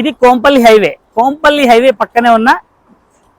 ఇది కోంపల్లి హైవే పక్కనే ఉన్న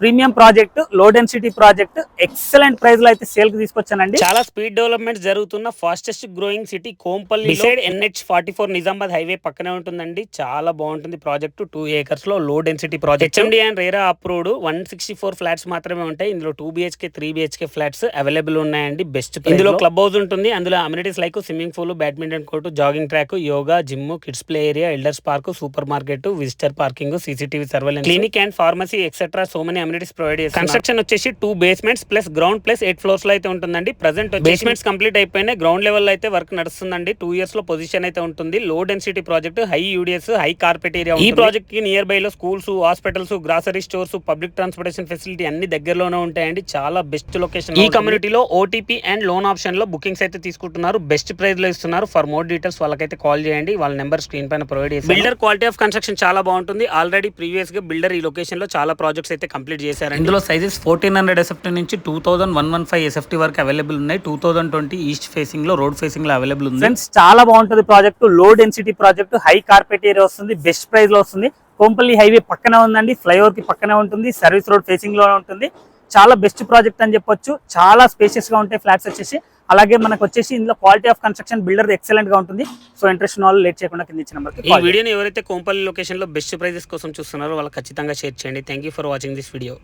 premium project, low density project, excellent price లో అయితే సేల్ కి తీసుకొచ్చానండి. చాలా స్పీడ్ డెవలప్మెంట్ జరుగుతున్న fastest growing city Kompally. Decide NH44 Nizamabad highway పక్కనే ఉంటుందండి. చాలా బాగుంటుంది ప్రాజెక్ట్. 2 acres లో low density project. HMD and RERA approved. 164 flats మాత్రమే ఉంటాయి. ఇందులో 2 BHK 3 BHK ఫ్లాట్స్ అవైలబుల్ ఉన్నాయండి. బెస్ట్ ఇందులో క్లబ్ హౌస్ ఉంటుంది. అందులో amenities like swimming pool, badminton court, jogging track, yoga, gym, kids play area, elders park, super market, visitor parking, CCTV surveillance, clinic and pharmacy etcetera. So many amenities provide చేస్తారు. Construction వచ్చేసి 2 basements plus ground plus 8 floors లో అయితే ఉంటుందండి. Present basements complete అయిపోయినాయి. Ground level అయితే work నడుస్తుందండి. 2 years లో position అయితే ఉంటుంది. Low density project, high UDS, high carpet area. ఈ ప్రాజెక్ట్ కి నియర్ బై లో schools, hospitals, grocery stores, public transportation facility అన్ని దగ్గరలోనే ఉంటాయండి. చాలా బెస్ట్ లొకేషన్. ఈ కమ్యూనిటీలో OTP అండ్ లోన్ ఆప్షన్ లో బుకింగ్స్ అయితే తీసుకుంటున్నారు. బెస్ట్ ప్రైస్ లో ఇస్తున్నారు. ఫర్ మోర్ డీటెయిల్స్ వాళ్ళకైతే కాల్ చేయండి. వాళ్ళ నెంబర్ స్క్రీన్ పైన ప్రొవైడ్ చేస్తారు. బిల్డర్ క్వాలిటీ ఆఫ్ కన్స్ట్రక్షన్ చాలా బాగుంటుంది. ఆల్రెడీ ప్రీవియస్ గా బిల్డర్ ఈ లొకేషన్ లో చాలా ప్రాజెక్ట్స్ అయితే కంప్లీట్ చేశారు. ఇందులో సైజెస్ 1400 SFT నుంచి 2115 SFT వరకు అవైలబుల్ ఉన్నాయి. 2020 ఈస్ట్ ఫేసింగ్ లో, రోడ్ ఫేసింగ్ లో అవైలబుల్ ఉంది. ఫ్రెండ్స్ చాలా బాగుంటుంది project. Low density project, high carpet area వస్తుంది. బెస్ట్ ప్రైస్ లో వస్తుంది. కోంపల్లి హైవే పక్కనే ఉందండి. ఫ్లైఓవర్ కి పక్కనే ఉంటుంది. సర్వీస్ రోడ్ ఫేసింగ్ లో ఉంటుంది. చాలా బెస్ట్ ప్రాజెక్ట్ అని చెప్పొచ్చు. చాలా స్పేషియస్ గా ఉంటాయి ఫ్లాట్స్ వచ్చేసి. అలాగే మనకు వచ్చేసి ఇందులో quality of construction builder excellent గా ఉంటుంది. సో ఇంట్రెస్ట్ ఉన్న వాళ్ళు లేట్ చేయకుండా కింద ఇచ్చిన నెంబర్కి ఈ వీడియోని ఎవరైతే కోంపల్లి లొకేషన్ లో బెస్ట్ ప్రైజెస్ కోసం చూస్తున్నారో వాళ్ళకి ఖచ్చితంగా షేర్ చేయండి. Thank you for watching this video.